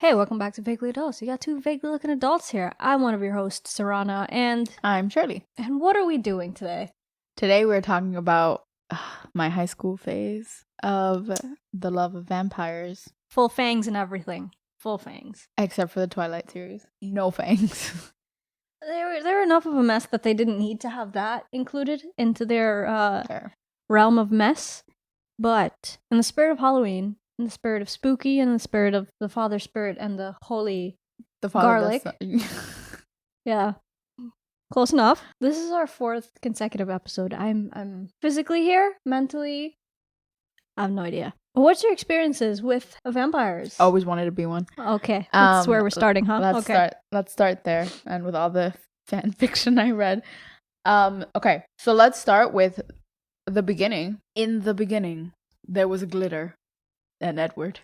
Hey, welcome back to Vaguely Adults. You got two vaguely looking adults here. I'm one of your hosts, Sarana, and I'm Shirley. what are we doing today? Today we're talking about my high school phase of the love of vampires. Full fangs and everything. Full fangs. Except for the Twilight series. No fangs. They were enough of a mess that they didn't need to have that included into their Fair. realm of mess. But in the spirit of Halloween, in the spirit of spooky, and in the spirit of the Father Spirit and the holy garlic. Yeah. Close enough. This is our fourth consecutive episode. I'm physically here, mentally, I have no idea. What's your experiences with vampires? Always wanted to be one. Okay, that's where we're starting, huh? Let's start there, and with all the fan fiction I read. Okay, so let's start with the beginning. In the beginning, there was glitter and Edward.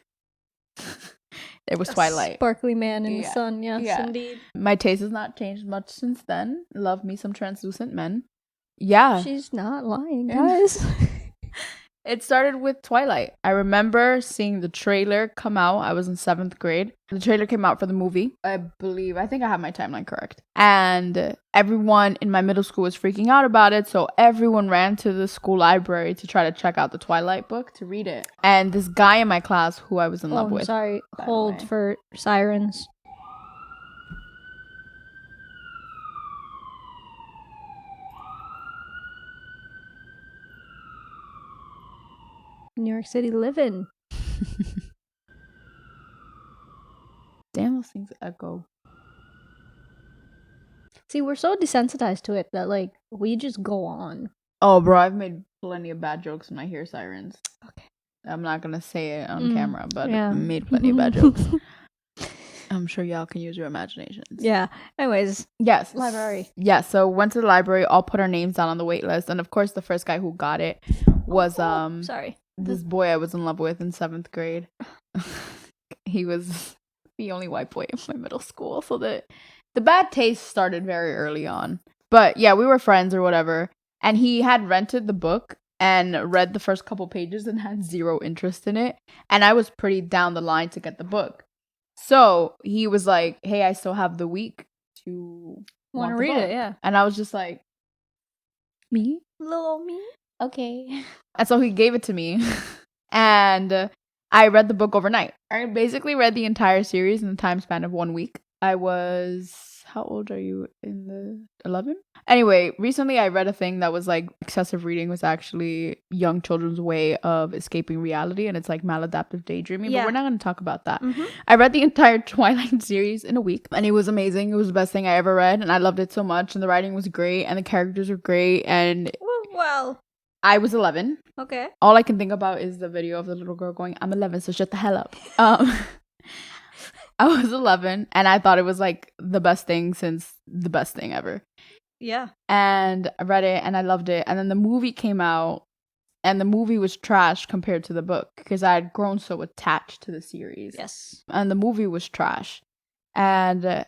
It was Twilight. Sparkly man in the sun, yes, indeed. My taste has not changed much since then. Love me some translucent men. Yeah. She's not lying, guys. It started with Twilight. I remember seeing the trailer come out. I was in 7th grade. The trailer came out for the movie. I think I have my timeline correct. And everyone in my middle school was freaking out about it. So everyone ran to the school library to try to check out the Twilight book to read it. And this guy in my class who I was in love with. Sorry, hold for sirens. New York City living. Damn, those things echo. See, we're so desensitized to it that, like, we just go on. Oh, bro, I've made plenty of bad jokes when I hear sirens. Okay. I'm not gonna say it on camera, but yeah. I made plenty of bad jokes. I'm sure y'all can use your imaginations. Yeah. Anyways. Yes. Library. Yeah, so went to the library, all put our names down on the wait list. And of course, the first guy who got it was, sorry. this boy I was in love with in 7th grade. He was the only white boy in my middle school. So the bad taste started very early on. But yeah, we were friends or whatever. And he had rented the book and read the first couple pages and had zero interest in it. And I was pretty down the line to get the book. So he was like, hey, I still have the week to want to read it, yeah. And I was just like, me? Little me? Okay. And so he gave it to me. And I read the book overnight. I basically read the entire series in the time span of 1 week. I was... How old are you? In the 11? Anyway, recently I read a thing that was like excessive reading was actually young children's way of escaping reality, and it's like maladaptive daydreaming, but we're not going to talk about that. I read the entire Twilight series in a week, and it was amazing. It was the best thing I ever read, and I loved it so much, and the writing was great, and the characters were great, and... Well... I was 11. Okay. All I can think about is the video of the little girl going, I'm 11, so shut the hell up. I was 11, and I thought it was, like, the best thing since the best thing ever. Yeah. And I read it, and I loved it. And then the movie came out, and the movie was trash compared to the book, because I had grown so attached to the series. Yes. And the movie was trash. And...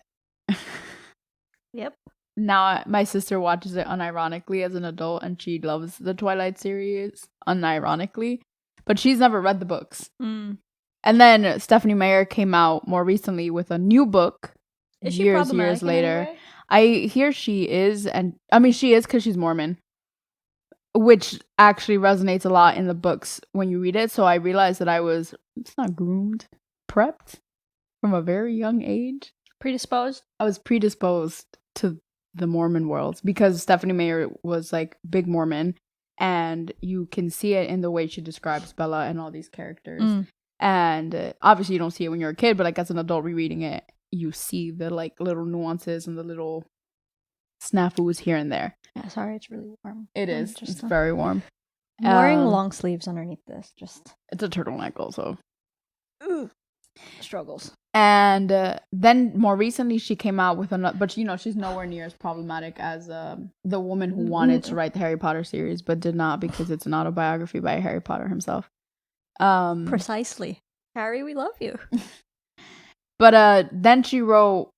Yep. Now my sister watches it unironically as an adult, and she loves the Twilight series unironically. But she's never read the books. And then Stephanie Meyer came out more recently with a new book. Is she problematic years later? Anyway? I hear she is, and I mean she is because she's Mormon, which actually resonates a lot in the books when you read it. So I realized that it's not groomed, prepped from a very young age. Predisposed? I was predisposed to the Mormon world because Stephanie Meyer was like big Mormon, and you can see it in the way she describes Bella and all these characters. And obviously you don't see it when you're a kid, but like as an adult rereading it, you see the like little nuances and the little snafus here and there. Yeah, sorry, it's really warm. It is. It's very warm. I'm wearing long sleeves underneath this. It's a turtleneck also. Ooh. Struggles. And then more recently she came out with another, but you know, she's nowhere near as problematic as the woman who wanted to write the Harry Potter series but did not, because it's an autobiography by Harry Potter himself. Precisely. Harry, we love you. But then she wrote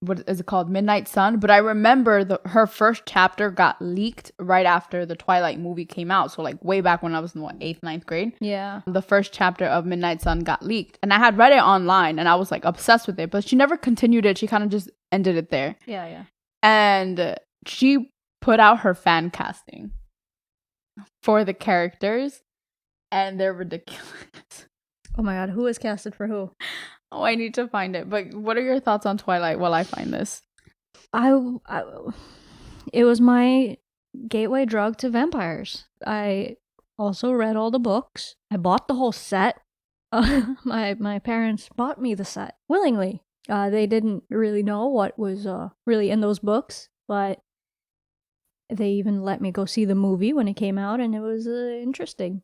what is it called? Midnight Sun. But I remember her first chapter got leaked right after the Twilight movie came out. So like way back when I was in 8th, 9th grade. Yeah. The first chapter of Midnight Sun got leaked. And I had read it online and I was like obsessed with it. But she never continued it. She kind of just ended it there. Yeah. And she put out her fan casting for the characters. And they're ridiculous. Oh my god, who is casted for who? Oh, I need to find it. But what are your thoughts on Twilight while I find this? It was my gateway drug to vampires. I also read all the books. I bought the whole set. My parents bought me the set willingly. They didn't really know what was really in those books, but they even let me go see the movie when it came out, and it was interesting.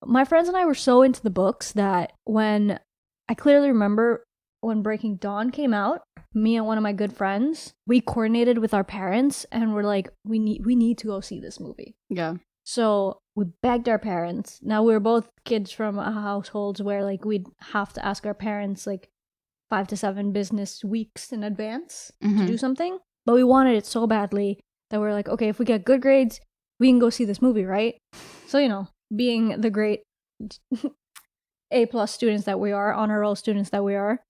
My friends and I were so into the books that when I clearly remember when Breaking Dawn came out, me and one of my good friends, we coordinated with our parents and we're like, we need to go see this movie. Yeah. So we begged our parents. Now we were both kids from households where like we'd have to ask our parents like 5 to 7 business weeks in advance to do something. But we wanted it so badly that we're like, okay, if we get good grades, we can go see this movie, right? So, being the great A+ students that we are, honor roll students that we are,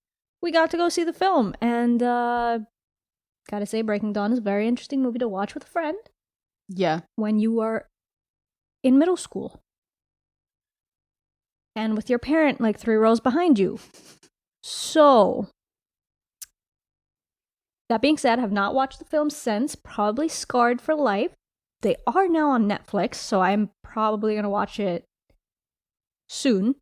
we got to go see the film. And gotta say, Breaking Dawn is a very interesting movie to watch with a friend. Yeah. When you are in middle school. And with your parent like 3 rows behind you. So, that being said, have not watched the film since, probably scarred for life. They are now on Netflix, so I'm probably going to watch it soon.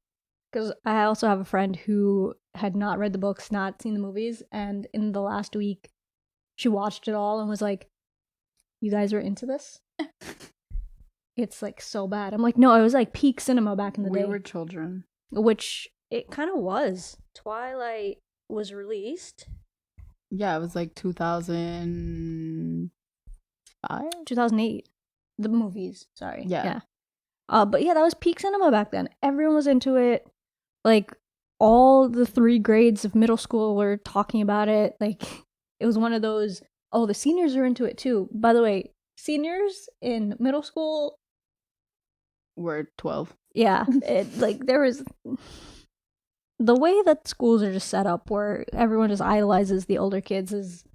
Because I also have a friend who had not read the books, not seen the movies, and in the last week, she watched it all and was like, you guys are into this? It's like so bad. I'm like, no, it was like peak cinema back in the day. We were children. Which it kind of was. Twilight was released. Yeah, it was like 2005? 2008. The movies, sorry. Yeah. But yeah, that was peak cinema back then. Everyone was into it. Like, all the 3 grades of middle school were talking about it. Like, it was one of those, the seniors are into it too. By the way, seniors in middle school were 12. Yeah. There was... The way that schools are just set up where everyone just idolizes the older kids is...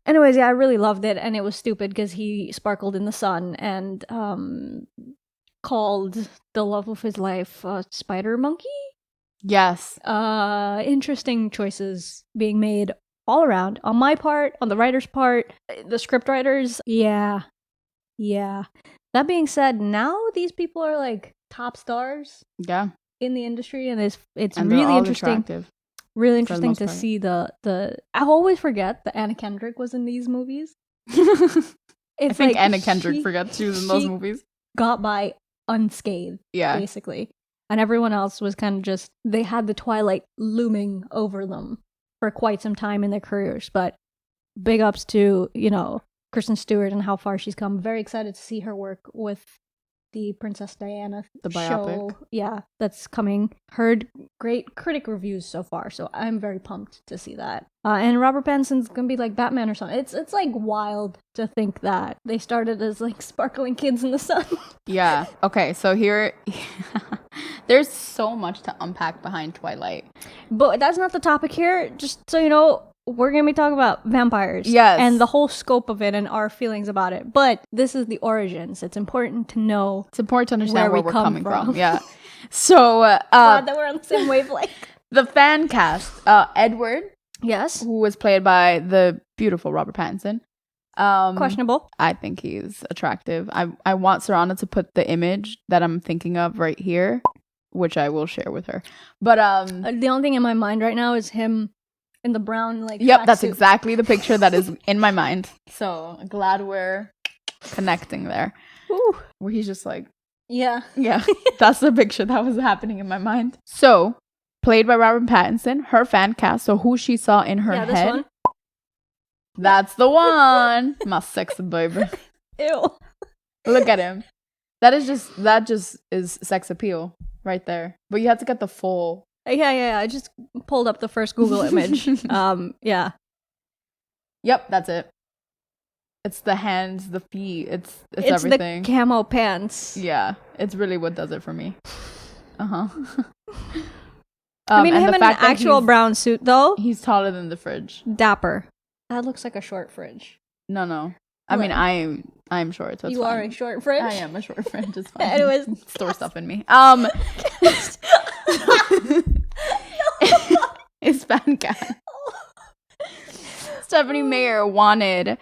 Anyways, yeah, I really loved it, and it was stupid because he sparkled in the sun and called the love of his life Spider Monkey? Yes. Interesting choices being made all around. On my part, on the writer's part, the script writers, yeah. That being said, now these people are like top stars. Yeah. In the industry, and it's and really interesting. Really interesting to part. See the. I always forget that Anna Kendrick was in these movies. I think Anna Kendrick forgets she was in those movies. Got by unscathed, basically, and everyone else was kind of just they had the Twilight looming over them for quite some time in their careers. But big ups to Kristen Stewart and how far she's come. Very excited to see her work with the Princess Diana biopic. Show. Yeah, that's coming. Heard great critic reviews so far, so I'm very pumped to see that. And Robert Pattinson's gonna be like Batman or something. It's like wild to think that they started as like sparkling kids in the sun. Yeah. Okay, so here there's so much to unpack behind Twilight. But that's not the topic here. Just so you know, we're going to be talking about vampires. Yes. And the whole scope of it and our feelings about it. But this is the origins. It's important to know. It's important to understand where we're coming from. Yeah. So, glad that we're on the same wavelength. The fan cast, Edward. Yes. Who was played by the beautiful Robert Pattinson. Questionable. I think he's attractive. I want Sarana to put the image that I'm thinking of right here, which I will share with her. But the only thing in my mind right now is him in the brown Yep, that's suit. Exactly the picture that is in my mind. So glad we're connecting there. Ooh. Where he's just like, yeah, that's the picture that was happening in my mind. So played by Robert Pattinson, her fan cast. So who she saw in her head. This one. That's the one. My sexy baby. Ew. Look at him. That just is sex appeal right there. But you have to get the full Yeah. I just pulled up the first Google image. Yeah. Yep, that's it. It's the hands, the feet. It's everything. The camo pants. Yeah, it's really what does it for me. I mean, him in an actual brown suit, though. He's taller than the fridge. Dapper. That looks like a short fridge. No. I mean, I'm short, so it's you fine. are a short fridge? I am a short fridge. It's fine. Anyways. Store stuff in me. It's fan cat. Stephanie Meyer wanted...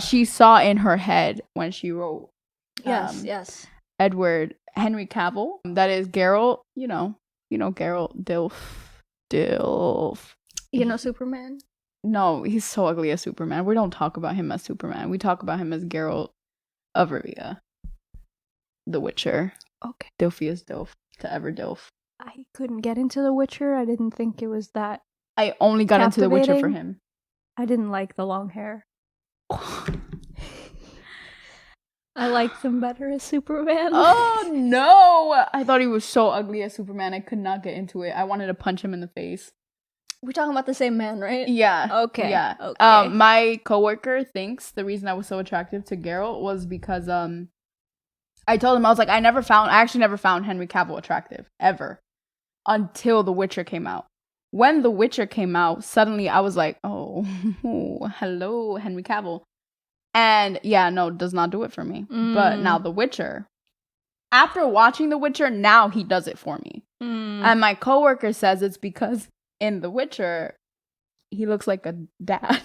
she saw in her head when she wrote... Yes. Edward Henry Cavill. That is Geralt, you know Geralt Dilf. You know Superman? No, he's so ugly as Superman. We don't talk about him as Superman. We talk about him as Geralt of Rivia. The Witcher. Okay. Dilfiest Dilf to ever Dilf. I couldn't get into The Witcher. I didn't think it was that I only got into The Witcher for him. I didn't like the long hair. I liked him better as Superman. Oh no! I thought he was so ugly as Superman. I could not get into it. I wanted to punch him in the face. We're talking about the same man, right? Yeah. Okay. Yeah. Okay. My coworker thinks the reason I was so attractive to Geralt was because I told him, I was like, I actually never found Henry Cavill attractive ever until The Witcher came out. When The Witcher came out, suddenly I was like, oh hello, Henry Cavill. And yeah, no, does not do it for me. But now The Witcher, after watching The Witcher, now he does it for me. And my coworker says it's because in The Witcher, he looks like a dad.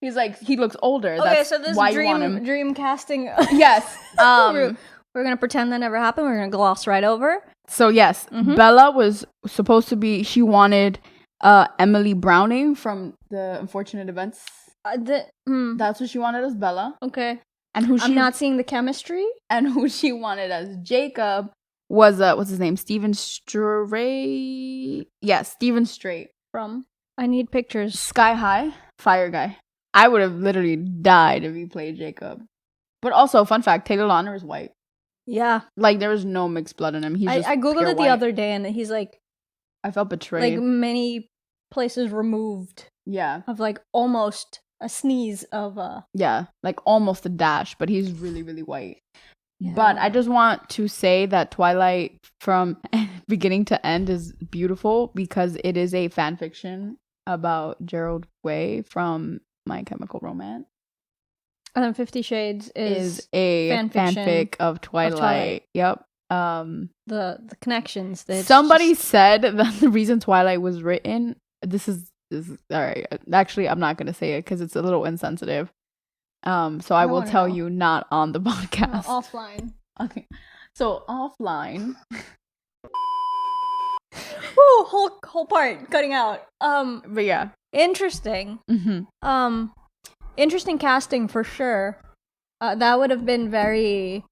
He's like, he looks older. Okay, that's so this why dream casting. Yes. We're going to pretend that never happened. We're going to gloss right over. So yes, Bella was supposed to be, she wanted Emily Browning from the Unfortunate Events. That's what she wanted as Bella. Okay. And I'm not seeing the chemistry. And who she wanted as Jacob was what's his name? Stephen Strait. Yeah, Stephen Strait from I Need Pictures. Sky High, Fire Guy. I would have literally died if he played Jacob. But also, fun fact: Taylor Lautner is white. Yeah, like there was no mixed blood in him. I googled it the other day, and he's like, I felt betrayed. Like many places removed. Yeah, of like almost a sneeze of yeah, like almost a dash, but he's really, really white. Yeah. But I just want to say that Twilight from beginning to end is beautiful because it is a fan fiction about Gerald Way from My Chemical Romance. And then 50 Shades is a fanfic of Twilight. Yep. The connections. Somebody said that the reason Twilight was written. This is all right. Actually, I'm not gonna say it because it's a little insensitive. So I will tell you not on the podcast. No, offline. Okay. So offline. Woo, whole part cutting out. But yeah. Interesting. Mm-hmm. Interesting casting for sure. That would have been very...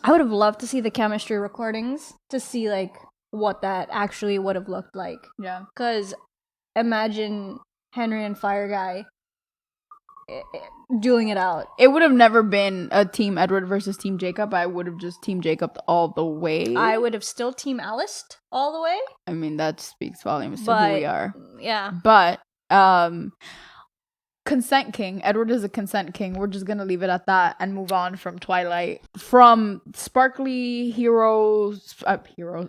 I would have loved to see the chemistry recordings to see like what that actually would have looked like. Yeah. Because imagine Henry and Fire Guy dueling it out. It would have never been a Team Edward versus Team Jacob. I would have just Team Jacob all the way. I would have still Team Alice all the way. I mean, that speaks volumes to who we are. Yeah. But Consent King. Edward is a consent king. We're just gonna leave it at that and move on from Twilight. From sparkly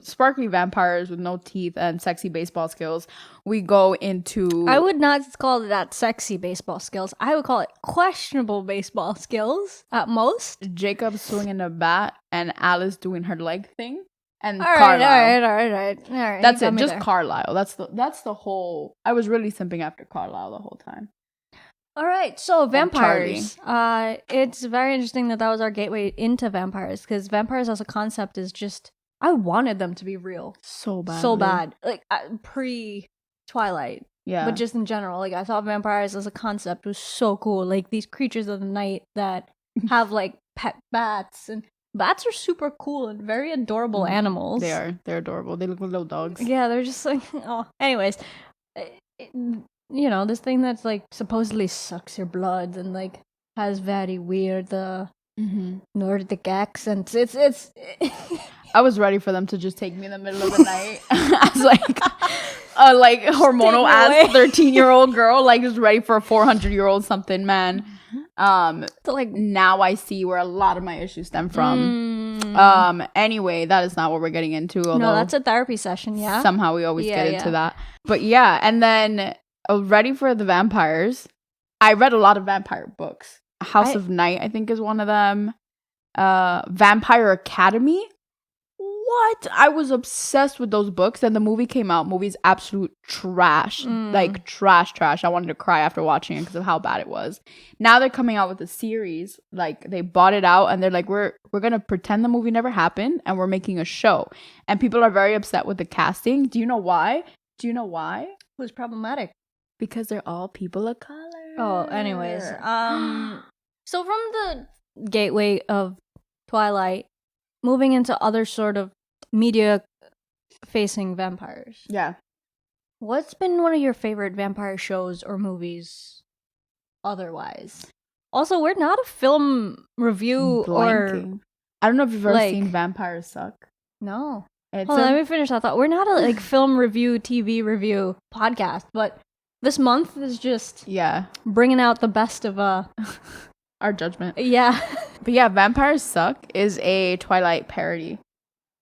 sparkly vampires with no teeth and sexy baseball skills, we go into... I would not call that sexy baseball skills. I would call it questionable baseball skills at most. Jacob swinging a bat and Alice doing her leg thing. And all Carlisle. Right. That's it. Just there. Carlisle. That's the whole... I was really simping after Carlisle the whole time. All right, so vampires. It's very interesting that was our gateway into vampires, because vampires as a concept is just... I wanted them to be real. So bad. So bad. Like, pre-Twilight. Yeah. But just in general, like, I thought vampires as a concept was so cool. Like, these creatures of the night that have, like, pet bats. And bats are super cool and very adorable animals. They are. They're adorable. They look like little dogs. Yeah, they're just like... Oh. Anyways... You know, this thing that's like supposedly sucks your blood and like has very weird Nordic accents. It's I was ready for them to just take me in the middle of the night as like a like hormonal ass 13-year-old girl, like just ready for a 400-year-old something, man. So like now I see where a lot of my issues stem from. Anyway, that is not what we're getting into. No, that's a therapy session. Yeah. Somehow we always get into that. But yeah, and then ready for the vampires. I read a lot of vampire books. House of Night, I think, is one of them. Vampire Academy. What? I was obsessed with those books. Then the movie came out. Movie's absolute trash. Like trash. I wanted to cry after watching it because of how bad it was. Now they're coming out with a series. Like they bought it out and they're like, we're gonna pretend the movie never happened and we're making a show. And people are very upset with the casting. Do you know why? It was problematic. Because they're all people of color. Oh, anyways. So from the gateway of Twilight, moving into other sort of media-facing vampires. Yeah. What's been one of your favorite vampire shows or movies otherwise? Also, we're not a film review or... I don't know if you've ever seen Vampires Suck. No. Let me finish that thought. We're not a film review, TV review podcast, but this month is just bringing out the best of our judgment. Yeah. But yeah, Vampires Suck is a Twilight parody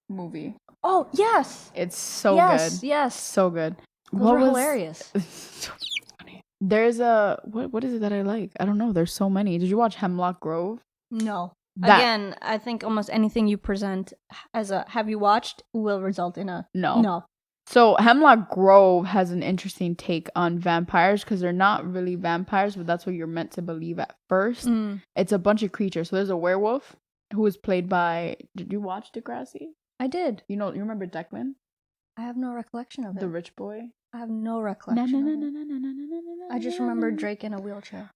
movie. Oh, yes. It's so good. Yes. So good. Those were hilarious. So funny. There's a... What is it that I like? I don't know. There's so many. Did you watch Hemlock Grove? No. Again, I think almost anything you present as a have you watched will result in a no. So Hemlock Grove has an interesting take on vampires because they're not really vampires, but that's what you're meant to believe at first. It's a bunch of creatures. So there's a werewolf who is played by... Did you watch Degrassi? I did. You remember Declan? I have no recollection of it. The rich boy? I have no recollection. I just remember Drake in a wheelchair.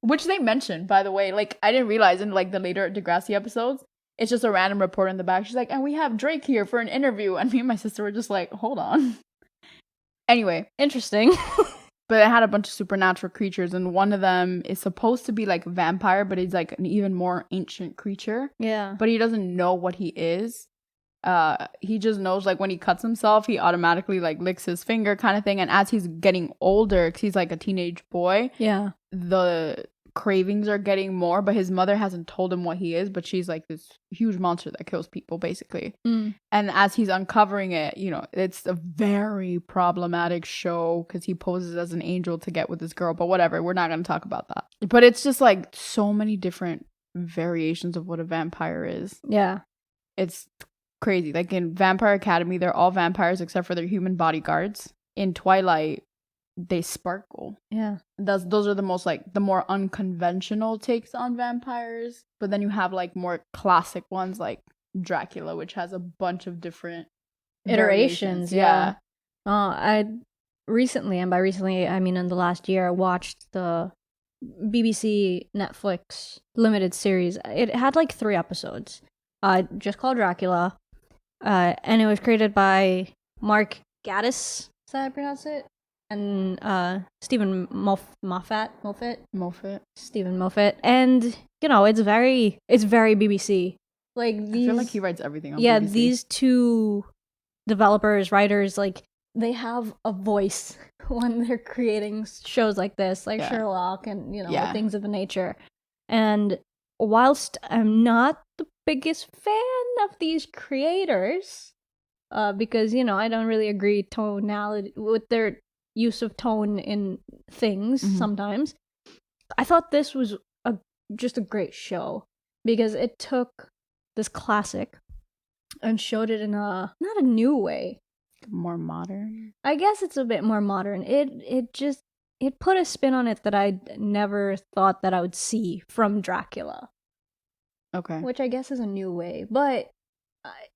Which they mentioned, by the way. Like, I didn't realize in, like, the later Degrassi episodes, it's just a random reporter in the back. She's like, and we have Drake here for an interview. And me and my sister were just like, hold on. Anyway. Interesting. But it had a bunch of supernatural creatures. And one of them is supposed to be, like, a vampire, but he's, like, an even more ancient creature. Yeah. But he doesn't know what he is. He just knows, like, when he cuts himself, he automatically, like, licks his finger kind of thing. And as he's getting older, because he's, like, a teenage boy. Yeah. The cravings are getting more, but his mother hasn't told him what he is, but she's like this huge monster that kills people basically. And as he's uncovering it, it's a very problematic show because he poses as an angel to get with this girl, but whatever, we're not going to talk about that. But it's just like so many different variations of what a vampire is. Yeah, it's crazy. Like in Vampire Academy, they're all vampires except for their human bodyguards. In Twilight, they sparkle. Yeah. Those are the more unconventional takes on vampires. But then you have like more classic ones like Dracula, which has a bunch of different iterations. Yeah. I recently, and by recently I mean in the last year, I watched the BBC Netflix limited series. It had like 3 episodes. Just called Dracula. And it was created by Mark Gatiss. Is that how I pronounce it? And Stephen Moffat. Stephen Moffat. And it's very BBC. Like I feel like he writes everything on BBC. These 2 developers, writers, like they have a voice when they're creating shows like this, like Sherlock and things of the nature. And whilst I'm not the biggest fan of these creators, because I don't really agree tonality with their use of tone in things sometimes, I thought this was just a great show because it took this classic and showed it in not a new way, more modern. I guess it's a bit more modern. It put a spin on it that I never thought that I would see from Dracula. Okay. Which I guess is a new way, but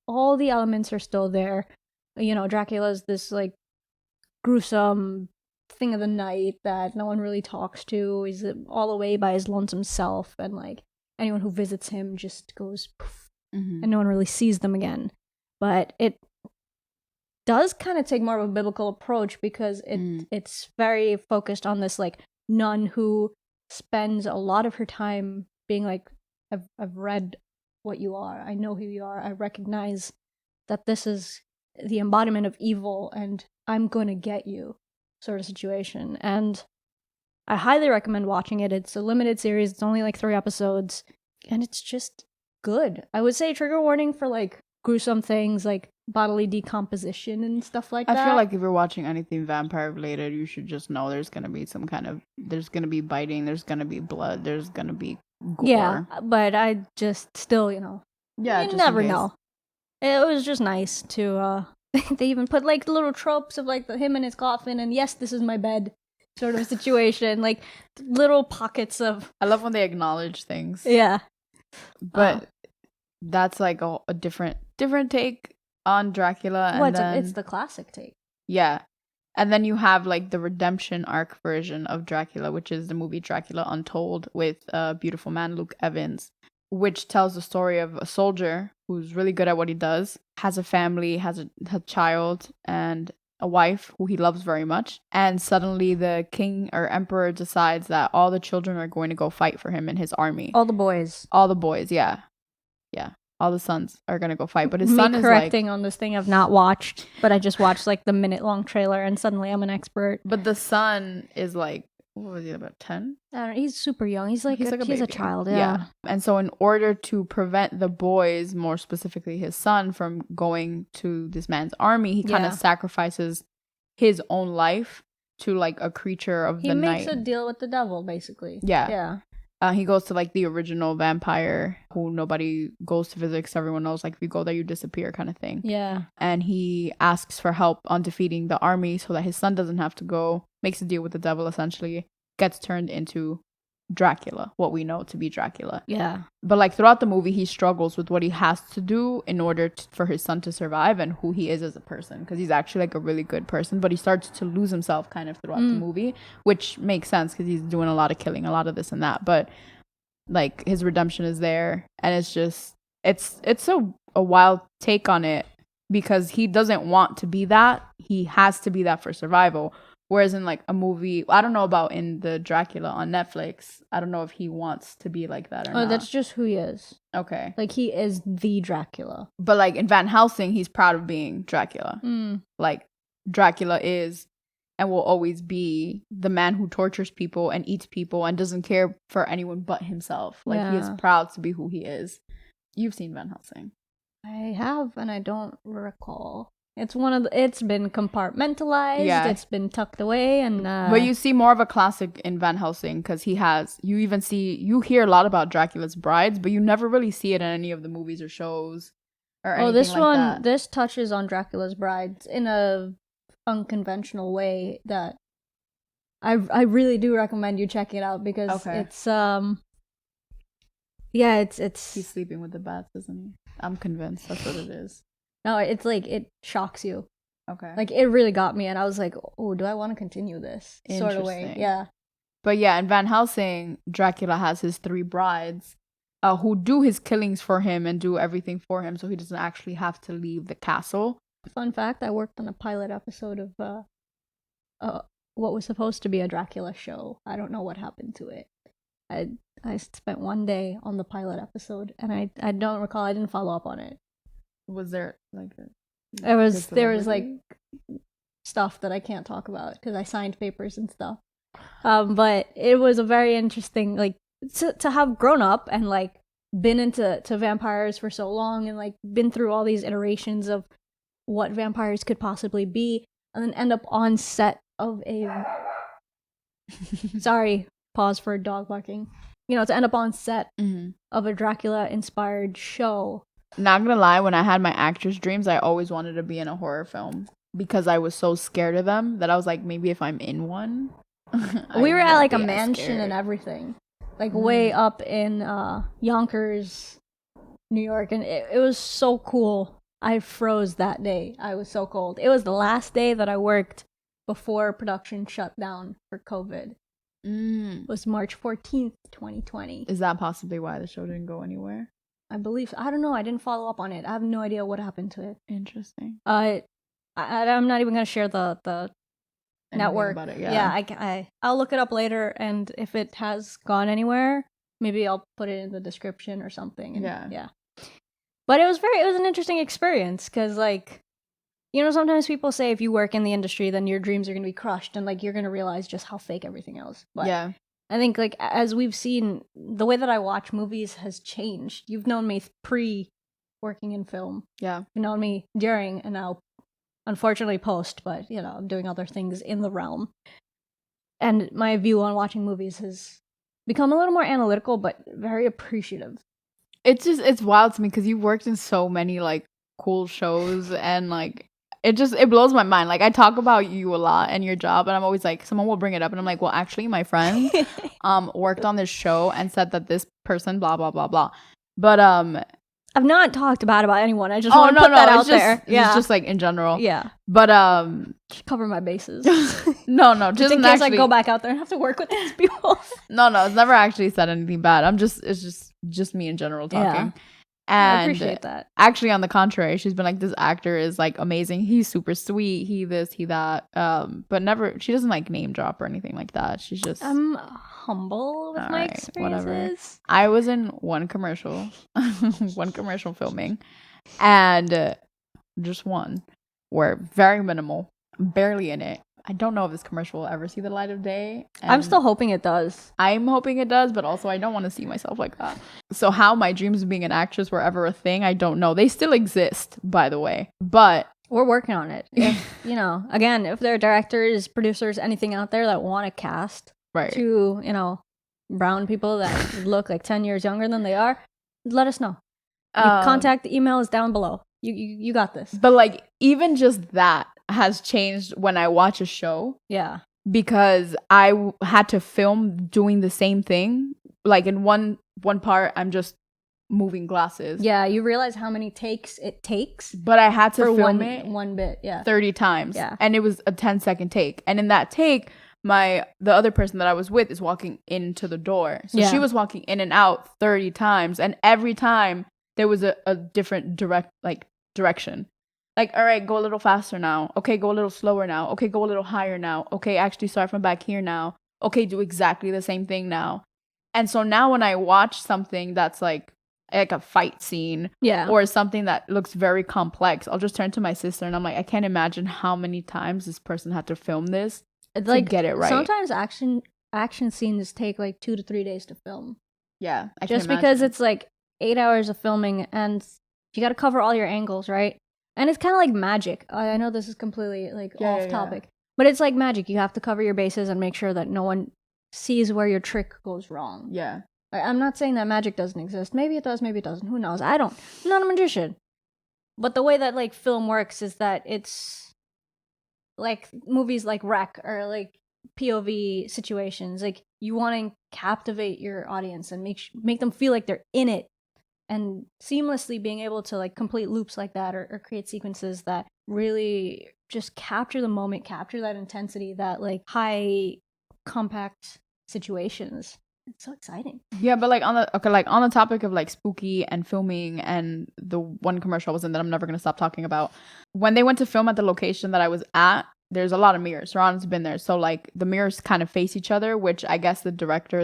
all the elements are still there. Dracula's this like gruesome thing of the night that no one really talks to. He's all away by his lonesome self, and like anyone who visits him just goes poof, and no one really sees them again. But it does kind of take more of a biblical approach because it's very focused on this like nun who spends a lot of her time being like I've read what you are. I know who you are. I recognize that this is the embodiment of evil, and I'm going to get you, sort of situation. And I highly recommend watching it. It's a limited series. It's only like 3 episodes, and it's just good. I would say trigger warning for like gruesome things like bodily decomposition and stuff like that. I feel like if you're watching anything vampire related, you should just know there's gonna be there's gonna be biting, there's gonna be blood, there's gonna be gore. Yeah, but I just still, yeah, you never know. It was just nice to they even put like little tropes of like him in his coffin and yes, this is my bed sort of situation, like little pockets of. I love when they acknowledge things. Yeah, but that's like a different take on Dracula. And it's the classic take. Yeah, and then you have like the redemption arc version of Dracula, which is the movie Dracula Untold with a beautiful man, Luke Evans, which tells the story of a soldier who's really good at what he does, has a family, has a child, and a wife who he loves very much. And suddenly the king or emperor decides that all the children are going to go fight for him in his army. All the boys, yeah. All the sons are going to go fight. But his son is correcting on this thing I've not watched, but I just watched like the minute-long trailer and suddenly I'm an expert. But the son is like, what was he, about 10? I don't know, he's super young. He's a child, yeah. And so in order to prevent the boys, more specifically his son, from going to this man's army, he kind of sacrifices his own life to like a creature of the night. He makes a deal with the devil, basically. Yeah. He goes to like the original vampire who nobody goes to visit because everyone knows like if you go there you disappear kind of thing. Yeah. And he asks for help on defeating the army so that his son doesn't have to go, makes a deal with the devil essentially, gets turned into Dracula, what we know to be Dracula. Yeah. But like throughout the movie he struggles with what he has to do in order for his son to survive and who he is as a person, because he's actually like a really good person, but he starts to lose himself kind of throughout the movie, which makes sense because he's doing a lot of killing, a lot of this and that, but like his redemption is there. And it's just it's a wild take on it because he doesn't want to be that, he has to be that for survival. Whereas in like a movie, I don't know about in the Dracula on Netflix, I don't know if he wants to be like that or not. That's just who he is. Okay. Like he is the Dracula. But like in Van Helsing, he's proud of being Dracula. Like Dracula is and will always be the man who tortures people and eats people and doesn't care for anyone but himself. Like he is proud to be who he is. You've seen Van Helsing. I have, and I don't recall. It's it's been compartmentalized. Yeah. It's been tucked away, and but you see more of a classic in Van Helsing because you hear a lot about Dracula's brides, but you never really see it in any of the movies or shows or anything this touches on Dracula's brides in a unconventional way that I really do recommend you check it out because it's it's he's sleeping with the bats, isn't he? I'm convinced that's what it is. No, it's like it shocks you. Okay. Like it really got me and I was like, oh, do I want to continue this sort of way? Yeah. But yeah, in Van Helsing, Dracula has his 3 brides who do his killings for him and do everything for him so he doesn't actually have to leave the castle. Fun fact, I worked on a pilot episode of what was supposed to be a Dracula show. I don't know what happened to it. I spent one day on the pilot episode and I don't recall, I didn't follow up on it. Was there like there was like stuff that I can't talk about because I signed papers and stuff. But it was a very interesting, like to have grown up and like been into vampires for so long and like been through all these iterations of what vampires could possibly be, and then end up on set of a sorry, pause for a dog barking. To end up on set of a Dracula inspired show. Not gonna lie, when I had my actress dreams, I always wanted to be in a horror film because I was so scared of them that I was like, maybe if I'm in one. We were at like a mansion and everything, like way up in Yonkers, New York, and it was so cool. I froze that day. I was so cold. It was the last day that I worked before production shut down for COVID. It was March 14th, 2020. Is that possibly why the show didn't go anywhere? I believe so. I don't know. I didn't follow up on it. I have no idea what happened to it. Interesting. I'm not even gonna share the network. About it, yeah. I'll look it up later, and if it has gone anywhere, Maybe I'll put it in the description or something. Yeah. But it was an interesting experience because, like, you know, sometimes people say if you work in the industry, then your dreams are going to be crushed and, like, you're going to realize just how fake everything is. But yeah. I think, like, as we've seen, the way that I watch movies has changed. You've known me pre-working in film. Yeah. You've known me during and now, unfortunately, post, but, you know, I'm doing other things in the realm. And my view on watching movies has become a little more analytical, but very appreciative. It's wild to me because you worked in so many, like, cool shows and, like, it blows my mind. Like, I talk about you a lot and your job, and I'm always like, someone will bring it up and I'm like, well, actually my friend worked on this show and said that this person blah blah blah blah. But I've not talked about anyone. I just want to put that out there. Yeah, it's just like in general. Yeah, but just cover my bases. no, just in case I go back out there and have to work with these people. no, it's never actually said anything bad. It's just me in general talking. Yeah. And I appreciate that. Actually, on the contrary, she's been like, this actor is, like, amazing. He's super sweet. He this, he that. But never, she doesn't, like, name drop or anything like that. She's just, I'm humble with my experiences. Whatever. I was in one commercial filming, and just one, where very minimal, barely in it. I don't know if this commercial will ever see the light of day. I'm still hoping it does. I'm hoping it does, but also I don't want to see myself like that. So how my dreams of being an actress were ever a thing, I don't know. They still exist, by the way. But we're working on it. If, you know, again, if there are directors, producers, anything out there that want to cast to, you know, brown people that look like 10 years younger than they are, let us know. Contact, the email is down below. You got this. But, like, even just that has changed when I watch a show. Yeah. Because I had to film doing the same thing. Like, in one part, I'm just moving glasses. Yeah, you realize how many takes it takes. But I had to film it one bit, 30 times. Yeah. And it was a 10-second take. And in that take, the other person that I was with is walking into the door. So she was walking in and out 30 times. And every time there was a different direction. Like, all right, go a little faster now. Okay, go a little slower now. Okay, go a little higher now. Okay, actually start from back here now. Okay, do exactly the same thing now. And so now when I watch something that's like a fight scene or something that looks very complex, I'll just turn to my sister and I'm like, I can't imagine how many times this person had to film this to get it right. Sometimes action scenes take like 2 to 3 days to film. Yeah, I can imagine. Because it's like 8 hours of filming and you got to cover all your angles, right? And it's kind of like magic. I know this is completely off topic, but it's like magic. You have to cover your bases and make sure that no one sees where your trick goes wrong. Yeah. I'm not saying that magic doesn't exist. Maybe it does, maybe it doesn't. Who knows? I'm not a magician. But the way that like film works is that it's like movies like Wreck or like POV situations. Like you want to captivate your audience and make them feel like they're in it. And seamlessly being able to like complete loops like that or create sequences that really just capture the moment, capture that intensity, that like high compact situations. It's so exciting. Yeah, but like on the topic of like spooky and filming and the one commercial I was in that I'm never gonna stop talking about. When they went to film at the location that I was at, there's a lot of mirrors. Sarana's been there. So like the mirrors kind of face each other, which I guess the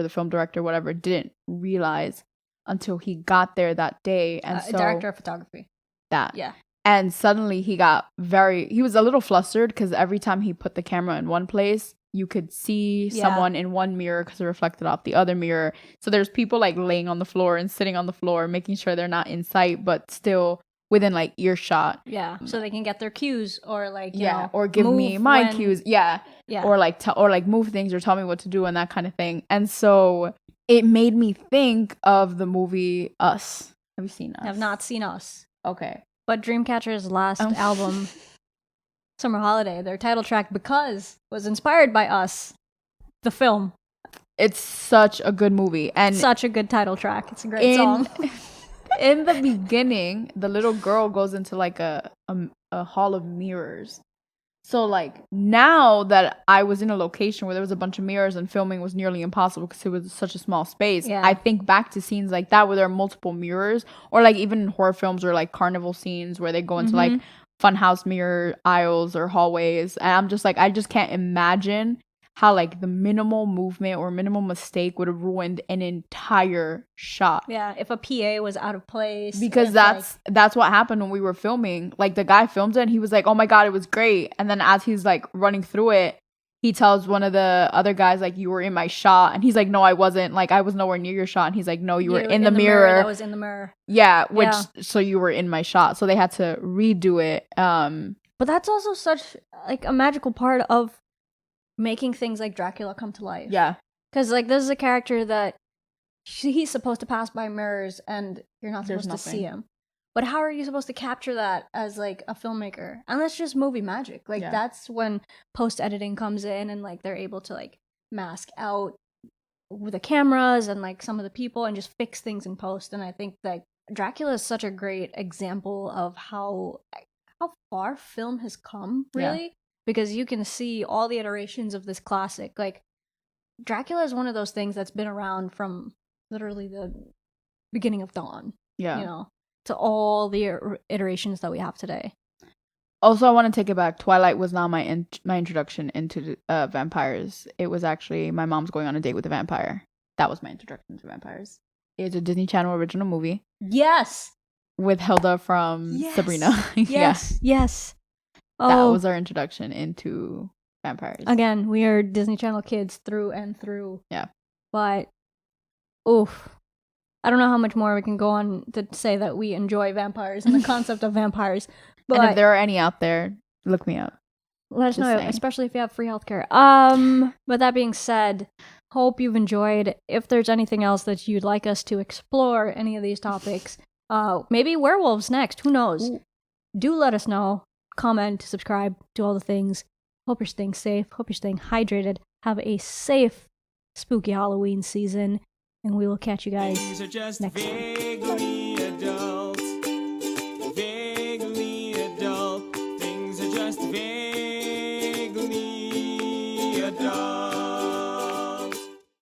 film director, whatever, didn't realize until he got there that day. And so director of photography. Yeah. And suddenly he was a little flustered because every time he put the camera in one place, you could see someone in one mirror because it reflected off the other mirror. So there's people like laying on the floor and sitting on the floor, making sure they're not in sight, but still within like earshot. Yeah. So they can get their cues or like, or give me my cues. Yeah. Or like move things or tell me what to do and that kind of thing. And so it made me think of the movie Us. Have you seen Us? I have not seen Us. Okay. But Dreamcatcher's last album, Summer Holiday, their title track, Because, was inspired by Us, the film. It's such a good movie. And such a good title track. It's a great song. In the beginning, the little girl goes into like a hall of mirrors. So, like, now that I was in a location where there was a bunch of mirrors and filming was nearly impossible because it was such a small space, I think back to scenes like that where there are multiple mirrors, or, like, even in horror films or, like, carnival scenes where they go into, like, funhouse mirror aisles or hallways. And I'm just, like, I just can't imagine how like the minimal movement or minimal mistake would have ruined an entire shot. Yeah, if a PA was out of place. Because that's what happened when we were filming. Like the guy filmed it and he was like, oh my God, it was great. And then as he's like running through it, he tells one of the other guys, like, you were in my shot. And he's like, no, I wasn't. Like, I was nowhere near your shot. And he's like, no, you were in the mirror. That was in the mirror. Yeah, so you were in my shot. So they had to redo it. But that's also such, like, a magical part of making things like Dracula come to life. Yeah. Because, like, this is a character that he's supposed to pass by mirrors and you're not supposed to see him. But how are you supposed to capture that as, like, a filmmaker? And that's just movie magic. Like, that's when post-editing comes in and, like, they're able to, like, mask out with the cameras and, like, some of the people and just fix things in post. And I think that Dracula is such a great example of how far film has come, really. Yeah. Because you can see all the iterations of this classic. Like, Dracula is one of those things that's been around from literally the beginning of dawn. Yeah. You know? To all the iterations that we have today. Also, I want to take it back. Twilight was not my introduction into vampires. It was actually my mom's going on a date with a vampire. That was my introduction to vampires. It's a Disney Channel original movie. Yes. With Hilda from Sabrina. Yes. Oh. That was our introduction into vampires. Again, we are Disney Channel kids through and through. Yeah. But, oof. I don't know how much more we can go on to say that we enjoy vampires and the concept of vampires. But and if there are any out there, look me up. Let us know, especially if you have free healthcare. But that being said, hope you've enjoyed. If there's anything else that you'd like us to explore, any of these topics, maybe werewolves next. Who knows? Ooh. Do let us know. Comment, subscribe, do all the things. Hope you're staying safe. Hope you're staying hydrated. Have a safe, spooky Halloween season. And we will catch you guys next time.